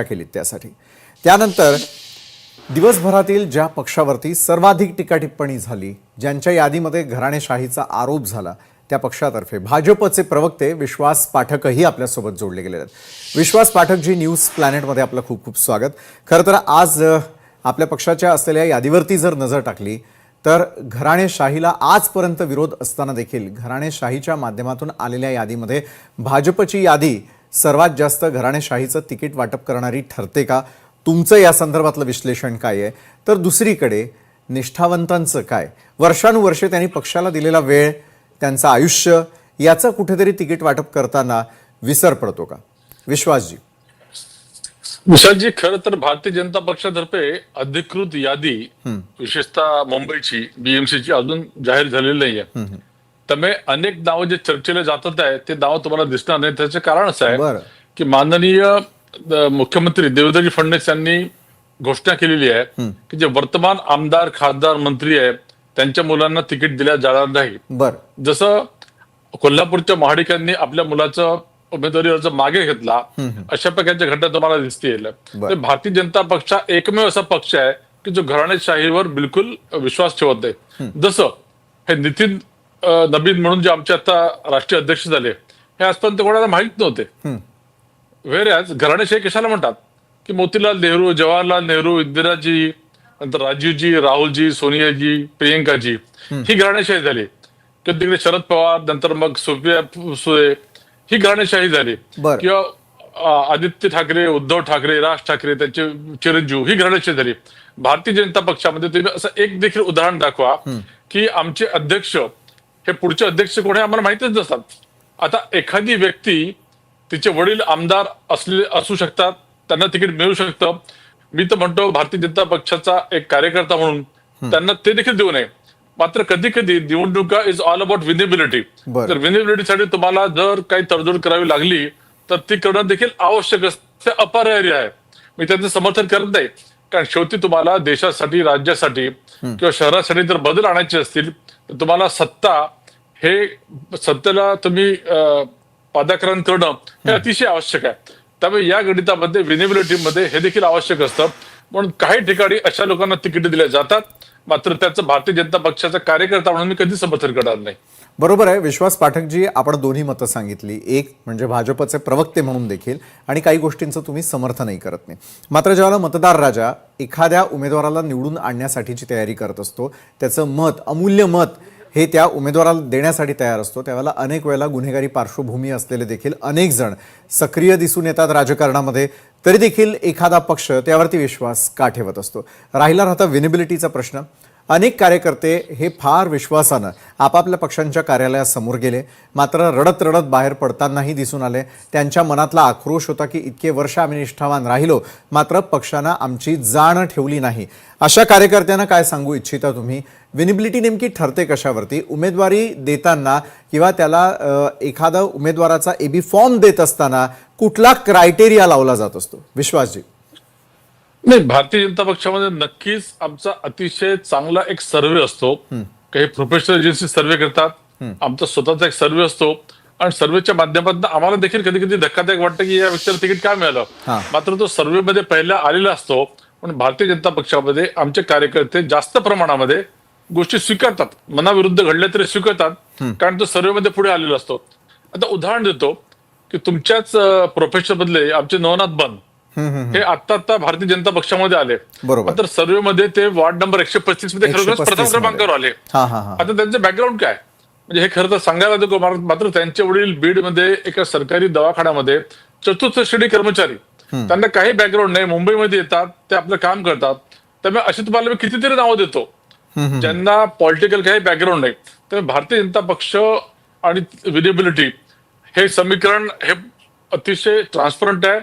केली त्यासाठी। त्यानंतर दिवसभरातील ज्या पक्षावरती सर्वाधिक टीका टिप्पणी झाली, ज्यांच्या यादीमध्ये घराणेशाहीचा आरोप झाला, त्या पक्षातर्फे भाजपचे प्रवक्ते विश्वास पाठकही आपल्यासोबत जोडले गेले आहेत। विश्वास पाठक जी, न्यूज प्लॅनेटमध्ये आपलं खूप खूप स्वागत। खरं तर आज आपल्या पक्षाच्या असलेल्या यादीवरती जर नजर टाकली तर घराणेशाहीला आजपर्यंत विरोध असताना देखील घराणेशाहीच्या माध्यमातून आलेल्या यादीमध्ये भाजपची यादी सर्वात जास्त घराणेशाहीचं तिकीट वाटप करणारी ठरते का? तुमचं या संदर्भातलं विश्लेषण काय आहे? तर दुसरीकडे निष्ठावंतांचं काय? वर्षानुवर्षे त्यांनी पक्षाला दिलेला वेळ, त्यांचं आयुष्य याचं कुठेतरी तिकीट वाटप करताना विसर पडतो का? विश्वासजी। विशालजी, खरं तर भारतीय जनता पक्षातर्फे अधिकृत यादी विशेषतः मुंबईची बीएमसीची अजून जाहीर झालेली नाहीये। त्यामुळे अनेक नावं जे चर्चेला जातात आहे ते नाव तुम्हाला दिसणार नाही। त्याचे कारण असं आहे की माननीय मुख्यमंत्री देवेंद्रजी फडणवीस यांनी घोषणा केलेली आहे की जे वर्तमान आमदार, खासदार, मंत्री आहेत त्यांच्या मुलांना तिकीट दिल्या जाणार नाही। जसं कोल्हापूरच्या महाडिकांनी आपल्या मुलाचं उमेदवारी अर्ज मागे घेतला, अशा प्रकारच्या घटना तुम्हाला दिसतील। भारतीय जनता पक्ष एकमेव असा पक्ष आहे की जो घराणेशाहीवर बिलकुल विश्वास ठेवत नाही। जसं हे नितीन नबीन म्हणून जे आमचे आता राष्ट्रीय अध्यक्ष झाले, हे आजपर्यंत कोणाला माहित नव्हते। व्हेरॅज घराणेशाही कशाला म्हणतात की मोतीलाल नेहरू, जवाहरलाल नेहरू, इंदिराजी, नंतर राजीवजी, राहुलजी, सोनियाजी, प्रियंकाजी, ही घराणेशाही झाली। तिकडे शरद पवार, नंतर मग सुप्रिया सुळे, ही घराणेशाही झाली। किंवा आदित्य ठाकरे, उद्धव ठाकरे, राज ठाकरे, त्यांचे चिरंजीव, ही घराणेशाही झाली। भारतीय जनता पक्षामध्ये तुम्ही असं एक देखील उदाहरण दाखवा की आमचे अध्यक्ष हे पुढचे अध्यक्ष कोण हे आम्हाला माहितच नसतात। आता एखादी व्यक्ती, तिचे वडील आमदार असू शकतात, त्यांना तिकीट मिळू शकतं। मी तर म्हणतो भारतीय जनता पक्षाचा एक कार्यकर्ता म्हणून त्यांना ते देखील देऊ नये। मात्र कधी कधी निवडणुका इज ऑल अबाउट विनेबिलिटी। तर विनेबिलिटीसाठी तुम्हाला जर काही तडजोड करावी लागली तर ती करणं देखील आवश्यक असते, अपरिहार्य आहे। मी त्यांचं समर्थन करत नाही, कारण शेवटी तुम्हाला देशासाठी, राज्यासाठी किंवा शहरासाठी जर बदल आणायचे असतील तर तुम्हाला सत्तेला तुम्ही पादाक्रांत करणं हे अतिशय आवश्यक आहे। त्यामुळे या गणितामध्ये, विनेबिलिटीमध्ये हे देखील आवश्यक असतं। म्हणून काही ठिकाणी अशा लोकांना तिकीट दिल्या जातात, मात्र त्याचं भारतीय जनता पक्षाचा कार्यकर्ता म्हणून मी कधी समर्थन करणार नाही। बरोबर आहे विश्वास पाठकजी, आपण दोन्ही मतं सांगितली। एक म्हणजे भाजपचे प्रवक्ते म्हणून देखील, आणि काही गोष्टींचं तुम्ही समर्थनही करत नाही। मात्र जेव्हा मतदार राजा एखाद्या उमेदवाराला निवडून आणण्यासाठीची तयारी करत असतो, त्याचं मत, अमूल्य मत हे त्या उमेदवाराला देण्यासाठी तयार असतो, त्यावेळेला अनेक वेळेला गुन्हेगारी पार्श्वभूमी असलेले देखील अनेक जण सक्रिय दिसून येतात राजकारणामध्ये। तरी देखील एखादा पक्ष त्यावरती विश्वास का ठेवत असतो? राहिला विनेबिलिटीचा प्रश्न। अनेक कार्यकर्ते हे फार विश्वासानं आपापल्या पक्षांच्या कार्यालयासमोर गेले, मात्र रडत रडत बाहेर पडतानाही दिसून आले। त्यांच्या मनातला आक्रोश होता की इतके वर्ष आम्ही निष्ठावान राहिलो, मात्र पक्षानं आमची जाण ठेवली नाही। अशा कार्यकर्त्यांना काय सांगू इच्छिता तुम्ही? विनेबिलिटी नेमकी ठरते कशावरती? उमेदवारी देताना किंवा त्याला एखादा उमेदवाराचा एबी फॉर्म देत असताना कुठला क्रायटेरिया लावला जात असतो? विश्वासजी। नाही, भारतीय जनता पक्षामध्ये नक्कीच आमचा अतिशय चांगला एक सर्व्हे असतो। काही प्रोफेशनल एजन्सी सर्व्हे करतात, आमचा स्वतःचा एक सर्व्हे असतो, आणि सर्व्हेच्या माध्यमातून आम्हाला देखील कधी कधी धक्कादायक वाटतं की या व्यक्तीला तिकीट काय मिळालं। मात्र तो सर्व्हे मध्ये पहिला आलेला असतो। पण भारतीय जनता पक्षामध्ये आमचे कार्यकर्ते जास्त प्रमाणामध्ये गोष्टी स्वीकारतात, मनाविरुद्ध घडल्या तरी स्वीकारतात, कारण तो सर्व्हे मध्ये पुढे आलेला असतो। आता उदाहरण देतो की तुमच्याच प्रोफेशनल मधले आमचे नवनाथ बन हे आता भारतीय जनता पक्षामध्ये आले। तर सर्व्हे मध्ये ते वार्ड नंबर 135 मध्ये खरोखर प्रथम क्रमांकावर आले। आता त्यांचं बॅकग्राऊंड काय, म्हणजे हे खरं तर सांगायला नको, मात्र त्यांचे वडील बीड मध्ये एका सरकारी दवाखान्यामध्ये चतुर्थ श्रेणी कर्मचारी, त्यांना काही बॅकग्राऊंड नाही, मुंबईमध्ये येतात, ते आपलं काम करतात। त्यामुळे अशी तुम्हाला मी कितीतरी नावं देतो ज्यांना पॉलिटिकल काही बॅकग्राऊंड नाही। त्यामुळे भारतीय जनता पक्ष आणि विनेबिलिटी हे समीकरण हे अतिशय ट्रान्सपरंट आहे,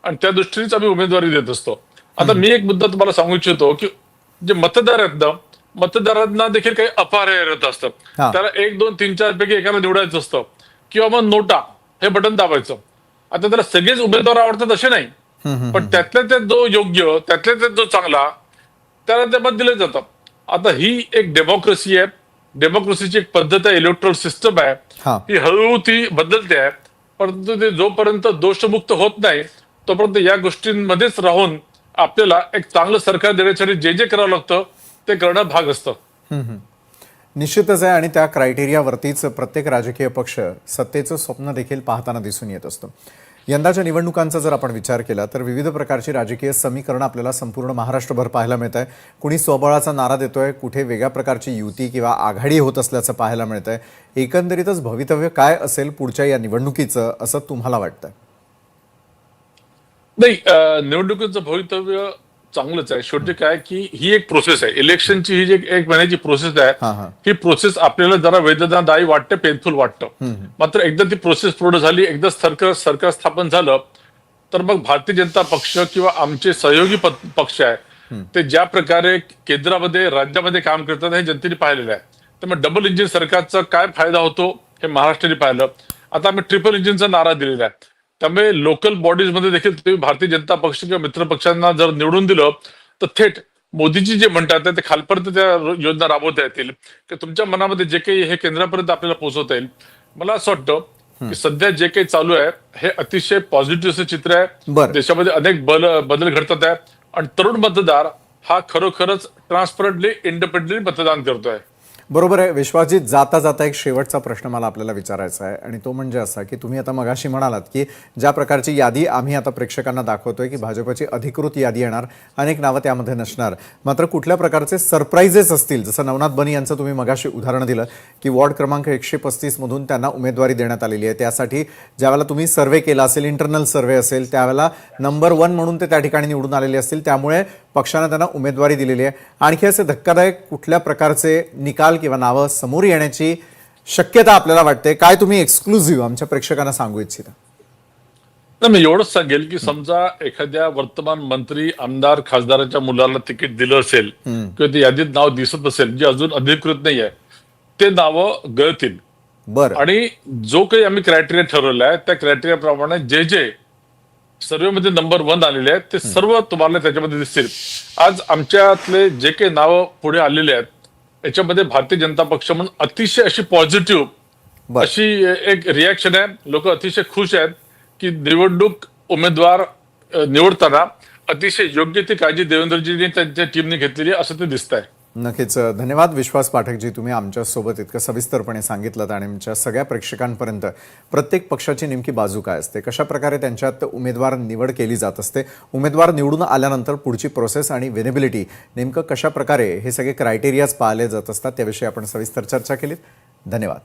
आणि त्या दृष्टीनेच आम्ही उमेदवारी देत असतो। आता मी एक मुद्दा तुम्हाला सांगू इच्छितो की जे मतदार आहेत ना, मतदारांना देखील काही अपरिहार्यता असतं। त्याला 1, 2, 3, 4 पैकी एकाला निवडायचं असतं, किंवा मग नोटा हे बटन दाबायचं। आता त्याला सगळेच उमेदवार आवडतात असे नाही, पण त्यातल्या त्यात जो योग्य, त्यातल्या त्यात जो चांगला, त्याला ते मत दिलं जातं। आता ही एक डेमोक्रेसी आहे, डेमोक्रेसीची एक पद्धत आहे, इलेक्ट्रल सिस्टम आहे, ही हळूहळू ती बदलते आहे। परंतु ते जोपर्यंत दोषमुक्त होत नाही तोपर्यंत या गोष्टींमध्येच राहून आपल्याला एक चांगलं सरकार देण्यासाठी जे जे करावं लागतं ते करणं भाग असतं. निश्चितच आहे आणि त्या क्रायटेरियावरतीच प्रत्येक राजकीय पक्ष सत्तेचं स्वप्न देखील पाहताना दिसून येत असतं. यंदाच्या निवडणुकांचा जर आपण विचार केला तर विविध प्रकारची राजकीय समीकरणं आपल्याला संपूर्ण महाराष्ट्रभर पाहायला मिळत आहे. कुणी स्वबळाचा नारा देतोय, कुठे वेगळ्या प्रकारची युती किंवा आघाडी होत असल्याचं पाहायला मिळत आहे. एकंदरीतच भवितव्य काय असेल पुढच्या या निवडणुकीचं असं तुम्हाला वाटतं? नाही, निवडणुकीचं भवितव्य चांगलंच आहे. शेवटी काय की ही एक प्रोसेस आहे. इलेक्शनची ही जी एक महिन्याची प्रोसेस आहे, ही प्रोसेस आपल्याला जरा वेदनादायी वाटते, पेनफुल वाटतं. मात्र एकदा ती प्रोसेस पूर्ण झाली, एकदा सरकार स्थापन झालं, तर मग भारतीय जनता पक्ष किंवा आमचे सहयोगी पक्ष आहे ते ज्या प्रकारे केंद्रामध्ये राज्यामध्ये काम करतात हे जनतेने पाहिलेलं आहे. त्यामुळे डबल इंजिन सरकारचा काय फायदा होतो हे महाराष्ट्राने पाहिलं. आता आम्ही ट्रिपल इंजिनचा नारा दिलेला आहे. त्यामुळे लोकल बॉडीज मध्ये देखील तुम्ही भारतीय जनता पक्ष किंवा मित्र पक्षांना जर निवडून दिलं तर थेट मोदीजी जे म्हणतात ते खालपर्यंत त्या योजना राबवता येतील, की तुमच्या मनामध्ये जे काही हे केंद्रापर्यंत आपल्याला पोहोचवता येईल. मला असं वाटतं की सध्या जे काही चालू आहे हे अतिशय पॉझिटिव्ह असं चित्र आहे. देशामध्ये अनेक बदल घडतात आहे आणि तरुण मतदार हा खरोखरच ट्रान्सपरंटली इंडिपेंडेंटली मतदान करतोय. बरोबर आहे. विश्वासजीत, जाता जाता एक शेवटचा प्रश्न मला आपल्याला विचारायचा आहे आणि तो म्हणजे असा की तुम्ही आता मगाशी म्हणालात की ज्या प्रकारची यादी आम्ही आता प्रेक्षकांना दाखवतोय की भाजपची अधिकृत यादी येणार, अनेक नावं त्यामध्ये नसणार, मात्र कुठल्या प्रकारचे सरप्राइजेस असतील, जसं नवनाथ बनी यांचं तुम्ही मगाशी उदाहरण दिलं की वॉर्ड क्रमांक 135 मधून त्यांना उमेदवारी देण्यात आलेली आहे. त्यासाठी ज्यावेळेला तुम्ही सर्व्हे केला असेल, इंटरनल सर्व्हे असेल, त्यावेळेला नंबर 1 म्हणून ते त्या ठिकाणी निवडून आलेले असतील, त्यामुळे पक्षानं त्यांना उमेदवारी दिलेली आहे. आणखी असे धक्कादायक कुठल्या प्रकारचे निकाल किंवा नावं समोर येण्याची शक्यता आपल्याला वाटते? काय तुम्ही एक्सक्लुझिव्ह आमच्या प्रेक्षकांना सांगू इच्छिता? नाही, मी एवढंच सांगेल की समजा एखाद्या वर्तमान मंत्री, आमदार, खासदाराच्या मुलाला तिकीट दिलं असेल किंवा ते यादीत नाव दिसत असेल जे अजून अधिकृत नाही आहे, ते नावं गळतील. आणि जो काही आम्ही क्रायटेरिया ठरवला आहे त्या क्रायटेरियाप्रमाणे जे जे सर्वेमध्ये नंबर 1 आलेले आहेत ते सर्व तुम्हाला त्याच्यामध्ये दिसतील. आज आमच्यातले जे काही नावं पुढे आलेले आहेत याच्यामध्ये भारतीय जनता पक्ष म्हणून अतिशय अशी पॉझिटिव्ह अशी एक रिॲक्शन आहे. लोक अतिशय खुश आहेत की निवडणूक उमेदवार निवडताना अतिशय योग्य ती काळजी देवेंद्रजींनी त्यांच्या टीमने घेतलेली आहे असं ते दिसत आहे. नक्कीच. धन्यवाद विश्वास पाठकजी, तुम्ही आमच्यासोबत इतकं सविस्तरपणे सांगितलं आणि आमच्या सगळ्या प्रेक्षकांपर्यंत प्रत्येक पक्षाची नेमकी बाजू काय असते, कशा प्रकारे त्यांच्यात उमेदवार निवड केली जात असते, उमेदवार निवडून आल्यानंतर पुढची प्रोसेस आणि व्हेनेबिलिटी नेमकं कशा प्रकारे हे सगळे क्रायटेरियाज पाळले जात असतात त्याविषयी आपण सविस्तर चर्चा केलीत. धन्यवाद.